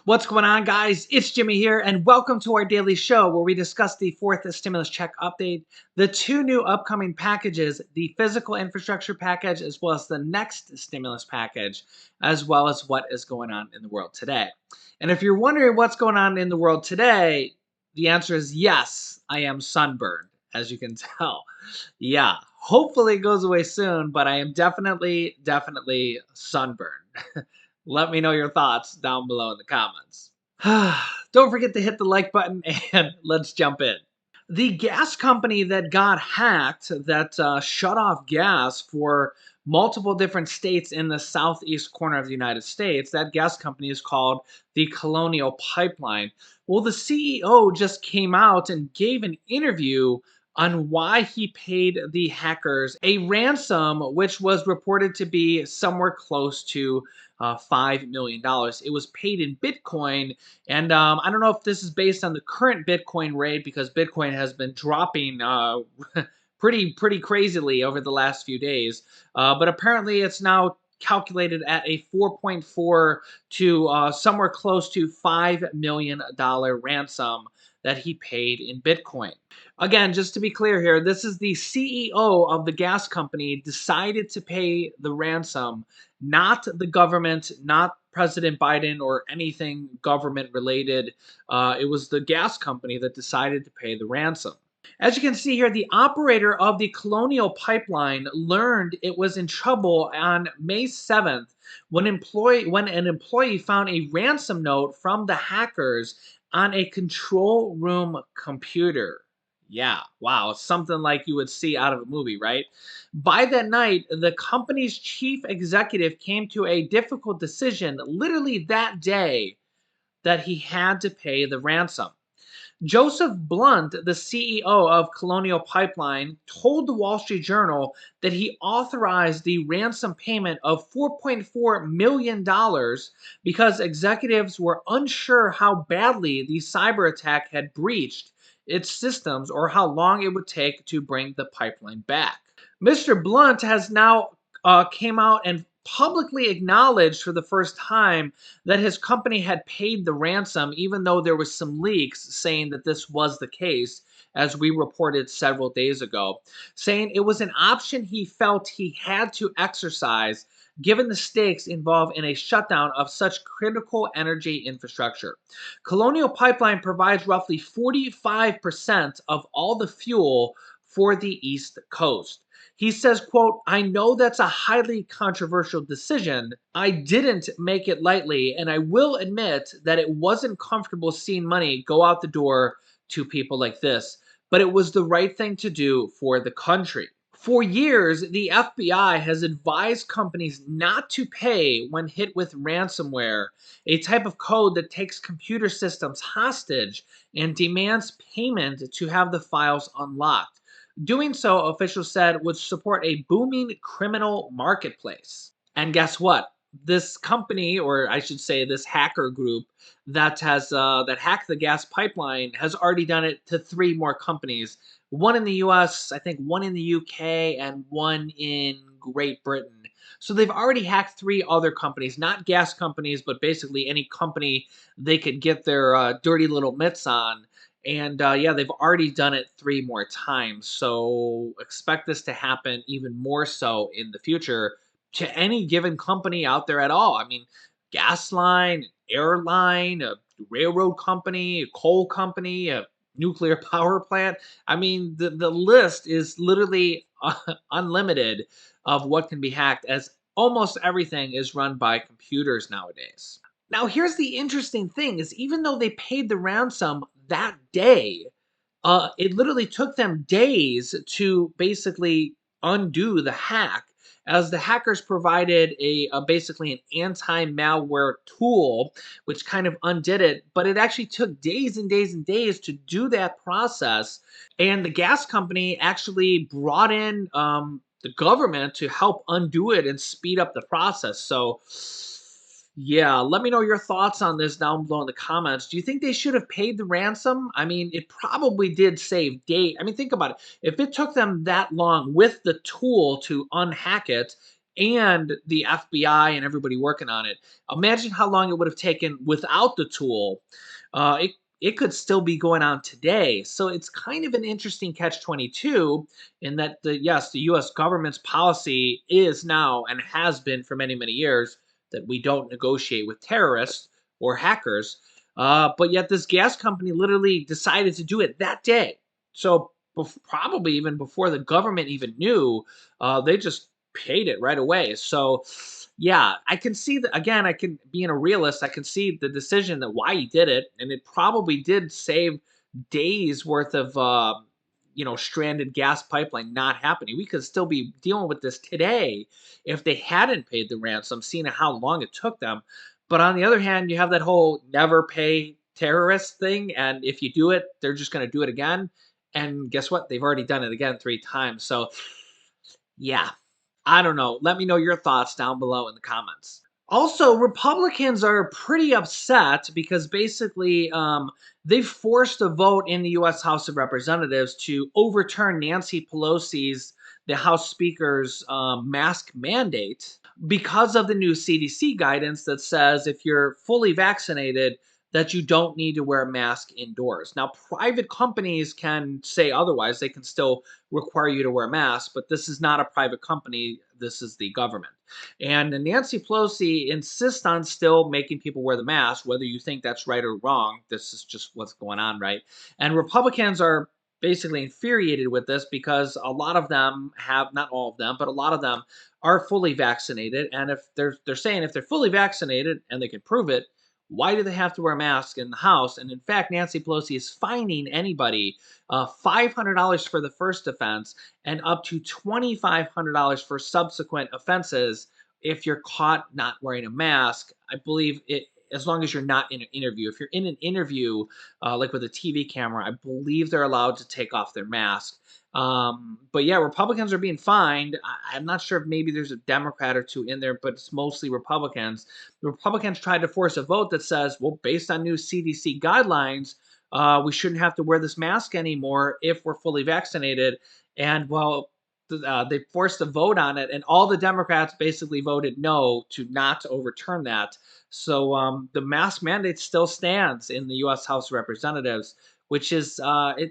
What's going on, guys? It's Jimmy here, and welcome to our daily show where we discuss the fourth stimulus check update, the two new upcoming packages, the physical infrastructure package, as well as the next stimulus package, as well as what is going on in the world today. And if you're wondering what's going on in the world today, the answer is yes, I am sunburned, as you can tell. Yeah, hopefully it goes away soon, but I am definitely sunburned. Let me know your thoughts down below in the comments. Don't forget to hit the like button and let's jump in. The gas company that got hacked, that shut off gas for multiple different states in the southeast corner of the United States, that gas company is called the Colonial Pipeline. Well, the CEO just came out and gave an interview on why he paid the hackers a ransom, which was reported to be somewhere close to $5 million. It was paid in Bitcoin, and I don't know if this is based on the current Bitcoin rate because Bitcoin has been dropping pretty crazily over the last few days. But apparently, it's now calculated at a 4.4 to somewhere close to $5 million ransom that he paid in Bitcoin. Again, just to be clear here, this is the CEO of the gas company decided to pay the ransom, not the government, not President Biden or anything government related. It was the gas company that decided to pay the ransom. As you can see here, the operator of the Colonial Pipeline learned it was in trouble on May 7th when an employee found a ransom note from the hackers on a control room computer. Yeah, wow, something like you would see out of a movie, right? By that night, the company's chief executive came to a difficult decision literally that day that he had to pay the ransom. Joseph Blunt, the CEO of Colonial Pipeline, told the Wall Street Journal that he authorized the ransom payment of $4.4 million because executives were unsure how badly the cyber attack had breached its systems or how long it would take to bring the pipeline back. Mr. Blunt has now came out and publicly acknowledged for the first time that his company had paid the ransom, even though there was some leaks saying that this was the case, as we reported several days ago, saying it was an option he felt he had to exercise given the stakes involved in a shutdown of such critical energy infrastructure. Colonial Pipeline provides roughly 45% of all the fuel for the East Coast. He says, quote, "I know that's a highly controversial decision. I didn't make it lightly, and I will admit that it wasn't comfortable seeing money go out the door to people like this, but it was the right thing to do for the country." For years, the FBI has advised companies not to pay when hit with ransomware, a type of code that takes computer systems hostage and demands payment to have the files unlocked. Doing so, officials said, would support a booming criminal marketplace. And guess what? This company, or I should say, this hacker group that hacked the gas pipeline, has already done it to three more companies. One in the U.S., I think one in the U.K., and one in Great Britain. So they've already hacked three other companies, not gas companies, but basically any company they could get their dirty little mitts on. And yeah, they've already done it three more times. So expect this to happen even more so in the future to any given company out there at all. I mean, gas line, airline, a railroad company, a coal company, a nuclear power plant. I mean, the list is literally unlimited of what can be hacked, as almost everything is run by computers nowadays. Now, here's the interesting thing is even though they paid the ransom that day, it literally took them days to basically undo the hack, as the hackers provided a basically an anti-malware tool, which kind of undid it. But it actually took days and days and days to do that process, and the gas company actually brought in the government to help undo it and speed up the process. So yeah, let me know your thoughts on this down below in the comments. Do you think they should have paid the ransom? I mean, it probably did save date. I mean, think about it. If it took them that long with the tool to unhack it, and the FBI and everybody working on it. Imagine how long it would have taken without the tool. It could still be going on today. So it's kind of an interesting catch 22 in that the US government's policy is now and has been for many many years that we don't negotiate with terrorists or hackers. But yet this gas company literally decided to do it that day. So probably even before the government even knew, they just paid it right away. So, yeah, I can see that again. I can, being a realist, I can see the decision that why he did it, and it probably did save days worth of stranded gas pipeline not happening. We could still be dealing with this today if they hadn't paid the ransom, seeing how long it took them. But on the other hand, you have that whole never pay terrorist thing, and if you do it, they're just going to do it again. And guess what? They've already done it again 3 times. So, yeah, I don't know. Let me know your thoughts down below in the comments. Also, Republicans are pretty upset because basically they forced a vote in the U.S. House of Representatives to overturn Nancy Pelosi's, the House Speaker's mask mandate because of the new CDC guidance that says if you're fully vaccinated, that you don't need to wear a mask indoors. Now, private companies can say otherwise. They can still require you to wear a mask, but this is not a private company. This is the government. And Nancy Pelosi insists on still making people wear the mask, whether you think that's right or wrong. This is just what's going on, right? And Republicans are basically infuriated with this because a lot of them have, not all of them, but a lot of them are fully vaccinated. And if they're saying if they're fully vaccinated and they can prove it, why do they have to wear a mask in the House? And in fact, Nancy Pelosi is fining anybody $500 for the first offense and up to $2,500 for subsequent offenses if you're caught not wearing a mask. I believe it, as long as you're not in an interview. If you're in an interview, like with a TV camera, I believe they're allowed to take off their mask. But yeah, Republicans are being fined. I'm not sure if maybe there's a Democrat or two in there, but it's mostly Republicans. The Republicans tried to force a vote that says, well, based on new CDC guidelines, we shouldn't have to wear this mask anymore if we're fully vaccinated. And well, they forced a vote on it, and all the Democrats basically voted no to not overturn that. So the mask mandate still stands in the U.S. House of Representatives, which is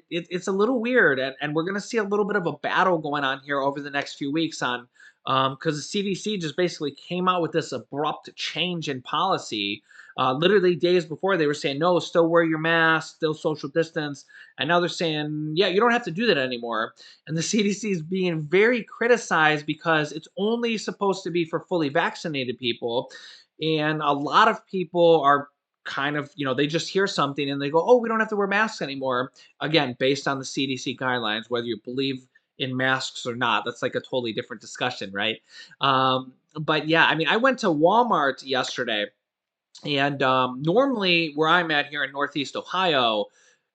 it's a little weird, and we're going to see a little bit of a battle going on here over the next few weeks on because the CDC just basically came out with this abrupt change in policy. Literally days before, they were saying no, still wear your mask, still social distance, and now they're saying yeah, you don't have to do that anymore. And the CDC is being very criticized because it's only supposed to be for fully vaccinated people. And a lot of people are kind of, they just hear something and they go, oh, we don't have to wear masks anymore. Again, based on the CDC guidelines, whether you believe in masks or not, that's like a totally different discussion, right? But yeah, I mean, I went to Walmart yesterday and normally, where I'm at here in Northeast Ohio,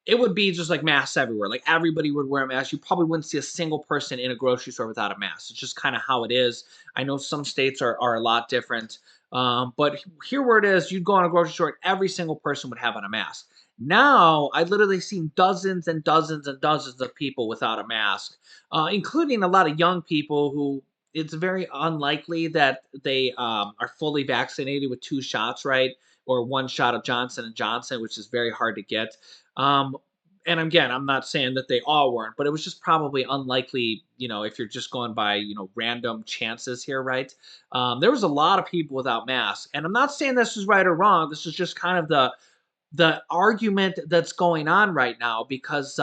it would be just like masks everywhere. Like everybody would wear a mask. You probably wouldn't see a single person in a grocery store without a mask. It's just kind of how it is. I know some states are a lot different. But here where it is, you'd go in a grocery store and every single person would have on a mask. Now, I've literally seen dozens and dozens and dozens of people without a mask, including a lot of young people who it's very unlikely that they are fully vaccinated with 2 shots, right? Or 1 shot of Johnson and Johnson, which is very hard to get. Um, and again, I'm not saying that they all weren't, but it was just probably unlikely, if you're just going by, random chances here, right? There was a lot of people without masks, and I'm not saying this is right or wrong. This is just kind of the argument that's going on right now because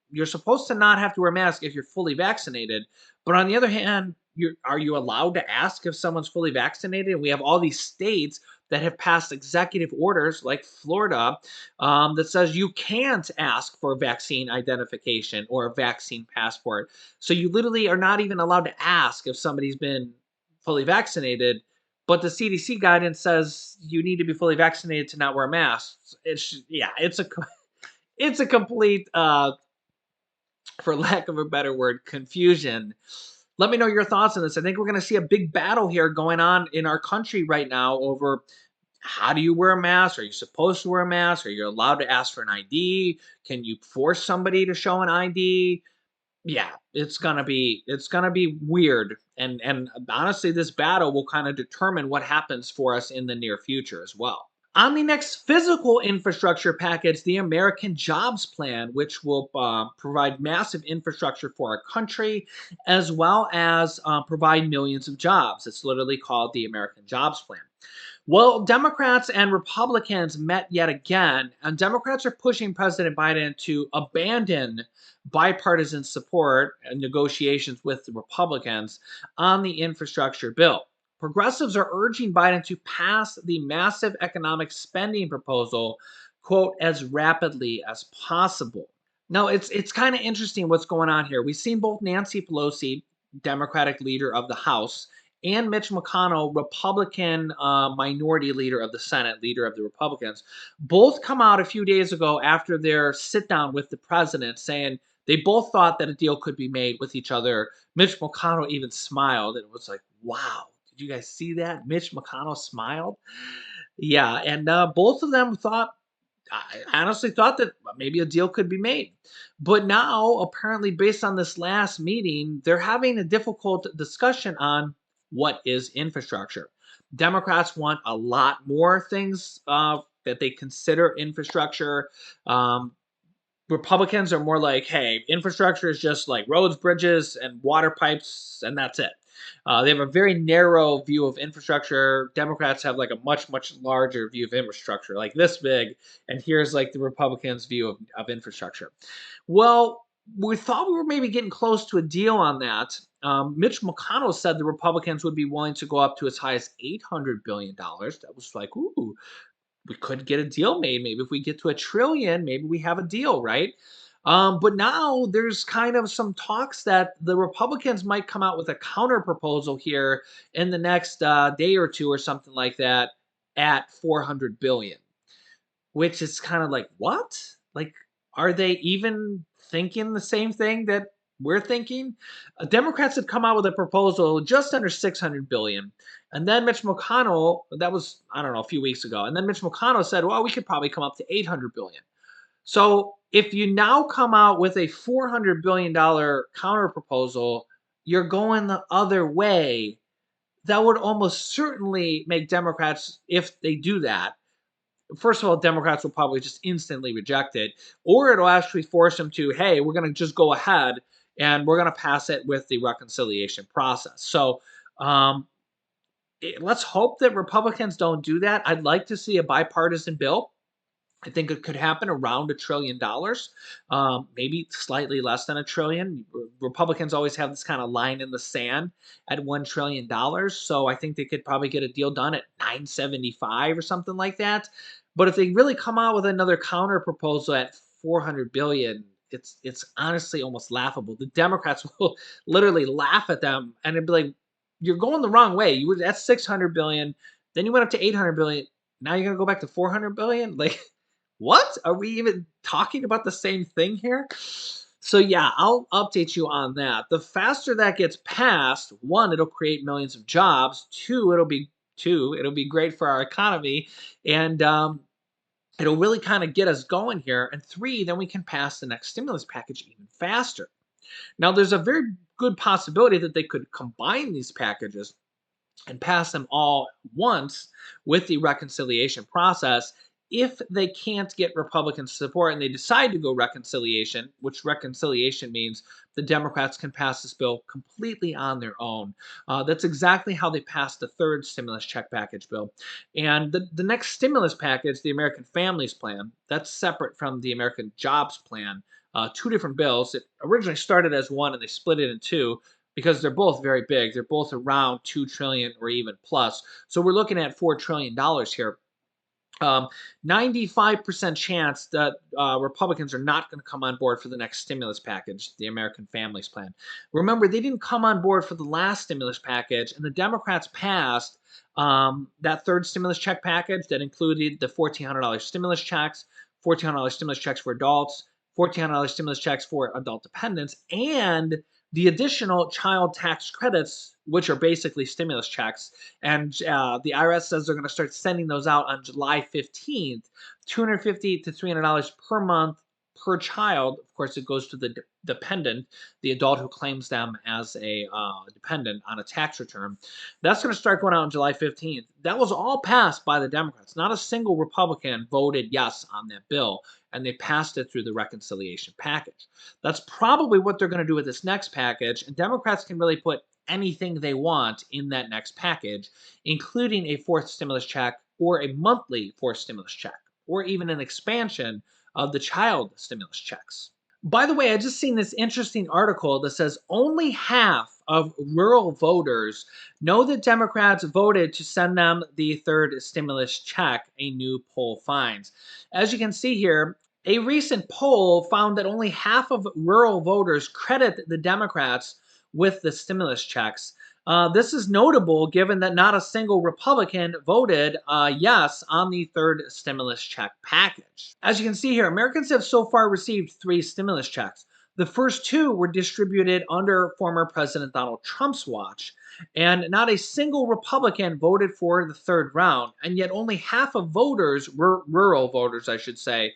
you're supposed to not have to wear a mask if you're fully vaccinated. But on the other hand, are you allowed to ask if someone's fully vaccinated? And we have all these states that have passed executive orders, like Florida, that says you can't ask for vaccine identification or a vaccine passport. So you literally are not even allowed to ask if somebody's been fully vaccinated, but the CDC guidance says you need to be fully vaccinated to not wear masks. It's a complete, for lack of a better word, confusion. Let me know your thoughts on this. I think we're going to see a big battle here going on in our country right now over how do you wear a mask? Are you supposed to wear a mask? Are you allowed to ask for an ID? Can you force somebody to show an ID? Yeah, it's gonna be weird, and honestly, this battle will kind of determine what happens for us in the near future as well. On the next physical infrastructure package, the American Jobs Plan, which will provide massive infrastructure for our country, as well as provide millions of jobs. It's literally called the American Jobs Plan. Well, Democrats and Republicans met yet again, and Democrats are pushing President Biden to abandon bipartisan support and negotiations with the Republicans on the infrastructure bill. Progressives are urging Biden to pass the massive economic spending proposal, quote, as rapidly as possible. Now, it's kind of interesting what's going on here. We've seen both Nancy Pelosi, Democratic leader of the House, and Mitch McConnell, Republican minority leader of the Senate, leader of the Republicans, both come out a few days ago after their sit down with the president saying they both thought that a deal could be made with each other. Mitch McConnell even smiled and it was like, wow, did you guys see that? Mitch McConnell smiled. Yeah, and both of them thought I honestly thought that maybe a deal could be made. But now, apparently, based on this last meeting, they're having a difficult discussion on what is infrastructure. Democrats want a lot more things that they consider infrastructure. Um, Republicans are more like, hey, infrastructure is just like roads, bridges, and water pipes, and that's it. They have a very narrow view of infrastructure. Democrats have like a much, much larger view of infrastructure, like this big. And here's like the Republicans' view of infrastructure. Well, we thought we were maybe getting close to a deal on that. Mitch McConnell said the Republicans would be willing to go up to as high as $800 billion. That was like, ooh, we could get a deal made. Maybe if we get to a trillion, maybe we have a deal, right? But now there's kind of some talks that the Republicans might come out with a counter proposal here in the next day or two or something like that at 400 billion, which is kind of like, what? Like, are they even thinking the same thing that we're thinking? Democrats had come out with a proposal just under 600 billion. And then Mitch McConnell, that was, I don't know, a few weeks ago. And then Mitch McConnell said, well, we could probably come up to 800 billion. So if you now come out with a $400 billion counter proposal, you're going the other way. That would almost certainly make Democrats, if they do that, first of all, Democrats will probably just instantly reject it, or it'll actually force them to, hey, we're going to just go ahead and we're going to pass it with the reconciliation process. So let's hope that Republicans don't do that. I'd like to see a bipartisan bill. I think it could happen around $1 trillion, maybe slightly less than a trillion. Republicans always have this kind of line in the sand at $1 trillion, so I think they could probably get a deal done at 975 or something like that. But if they really come out with another counter proposal at 400 billion, it's honestly almost laughable. The Democrats will literally laugh at them and it'd be like, "You're going the wrong way. You were that's 600 billion, then you went up to 800 billion. Now you're gonna go back to 400 billion? Like." What? Are we even talking about the same thing here? So yeah, I'll update you on that. The faster that gets passed, one, it'll create millions of jobs. It'll be great for our economy, and it'll really kind of get us going here. And three, then we can pass the next stimulus package even faster. Now, there's a very good possibility that they could combine these packages and pass them all once with the reconciliation process. If they can't get Republican support and they decide to go reconciliation, which reconciliation means the Democrats can pass this bill completely on their own. That's exactly how they passed the third stimulus check package bill. And the next stimulus package, the American Families Plan, that's separate from the American Jobs Plan. Two different bills. It originally started as one and they split it in two because they're both very big. They're both around 2 trillion or even plus. So we're looking at $4 trillion here. 95% chance that Republicans are not going to come on board for the next stimulus package, the American Families Plan. Remember, they didn't come on board for the last stimulus package, and the Democrats passed that third stimulus check package that included the $1,400 stimulus checks, $1,400 stimulus checks for adults, $1,400 stimulus checks for adult dependents, and the additional child tax credits, which are basically stimulus checks. And the IRS says they're going to start sending those out on July 15th, $250 to $300 per month per child. Of course, it goes to the dependent, the adult who claims them as a dependent on a tax return. That's going to start going out on July 15th. That was all passed by the Democrats. Not a single Republican voted yes on that bill, and they passed it through the reconciliation package. That's probably what they're going to do with this next package, and Democrats can really put anything they want in that next package, including a fourth stimulus check or a monthly fourth stimulus check, or even an expansion of the child stimulus checks. By the way, I just seen this interesting article that says only half of rural voters know that Democrats voted to send them the third stimulus check, a new poll finds. As you can see here, a recent poll found that only half of rural voters credit the Democrats with the stimulus checks. This is notable given that not a single Republican voted yes on the third stimulus check package. As you can see here, Americans have so far received 3 stimulus checks. The first 2 were distributed under former President Donald Trump's watch, and not a single Republican voted for the third round, and yet only half of voters, rural voters, I should say,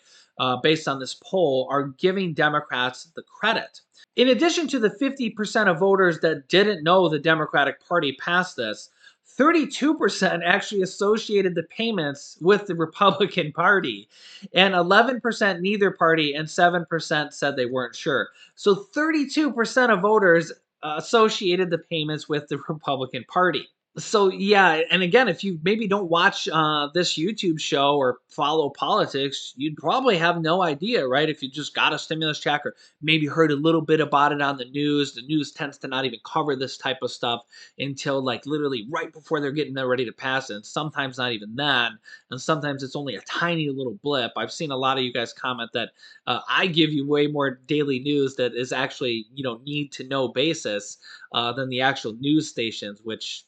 based on this poll, are giving Democrats the credit. In addition to the 50% of voters that didn't know the Democratic Party passed this, 32% actually associated the payments with the Republican Party, and 11% neither party, and 7% said they weren't sure. So 32% of voters associated the payments with the Republican Party. So yeah, and again, if you maybe don't watch this YouTube show or follow politics, you'd probably have no idea, right? If you just got a stimulus check or maybe heard a little bit about it on the news tends to not even cover this type of stuff until like literally right before they're getting ready to pass it. And sometimes not even then, and sometimes it's only a tiny little blip. I've seen a lot of you guys comment that I give you way more daily news that is actually need to know basis than the actual news stations, which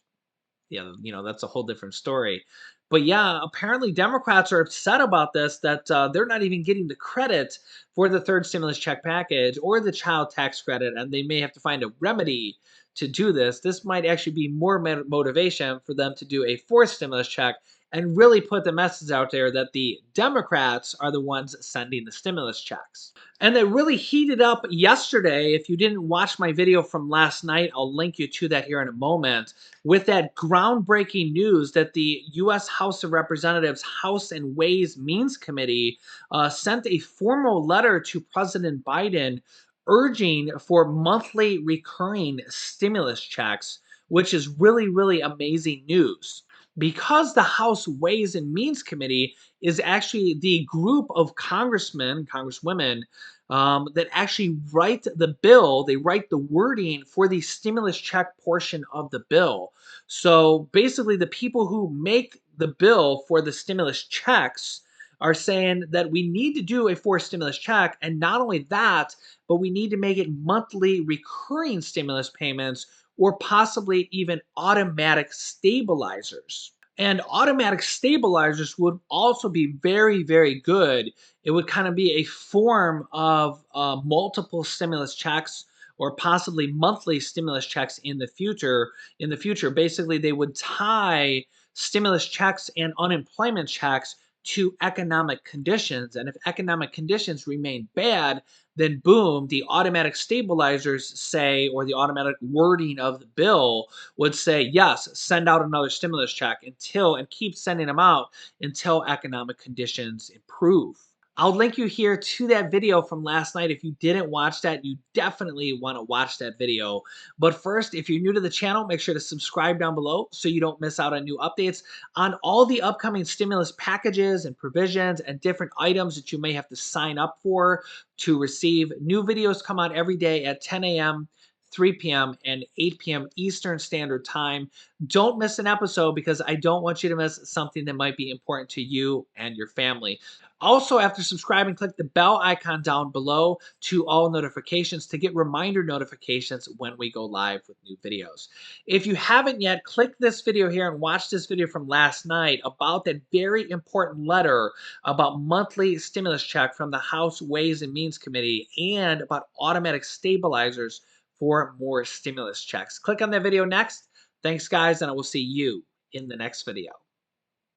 yeah, that's a whole different story. But yeah, apparently Democrats are upset about this, that they're not even getting the credit for the third stimulus check package or the child tax credit, and they may have to find a remedy to do this. This might actually be more motivation for them to do a fourth stimulus check and really put the message out there that the Democrats are the ones sending the stimulus checks. And it really heated up yesterday. If you didn't watch my video from last night, I'll link you to that here in a moment, with that groundbreaking news that the U.S. House of Representatives House and Ways Means Committee sent a formal letter to President Biden urging for monthly recurring stimulus checks, which is really, really amazing news. Because the House Ways and Means Committee is actually the group of congressmen, congresswomen that actually write the bill, they write the wording for the stimulus check portion of the bill. So basically, the people who make the bill for the stimulus checks are saying that we need to do a fourth stimulus check. And not only that, but we need to make it monthly recurring stimulus payments or possibly even automatic stabilizers. And automatic stabilizers would also be very, very good. It would kind of be a form of multiple stimulus checks or possibly monthly stimulus checks in the future. In the future, basically, they would tie stimulus checks and unemployment checks to economic conditions. And if economic conditions remain bad, then boom, the automatic stabilizers say, or the automatic wording of the bill would say, yes, send out another stimulus check and keep sending them out until economic conditions improve. I'll link you here to that video from last night. If you didn't watch that, you definitely want to watch that video. But first, if you're new to the channel, make sure to subscribe down below so you don't miss out on new updates on all the upcoming stimulus packages and provisions and different items that you may have to sign up for to receive. New videos come out every day at 10 a.m., 3 p.m., and 8 p.m. Eastern Standard Time. Don't miss an episode because I don't want you to miss something that might be important to you and your family. Also, after subscribing, click the bell icon down below to all notifications to get reminder notifications when we go live with new videos. If you haven't yet, click this video here and watch this video from last night about that very important letter about monthly stimulus check from the House Ways and Means Committee and about automatic stabilizers for more stimulus checks. Click on that video next. Thanks, guys, and I will see you in the next video.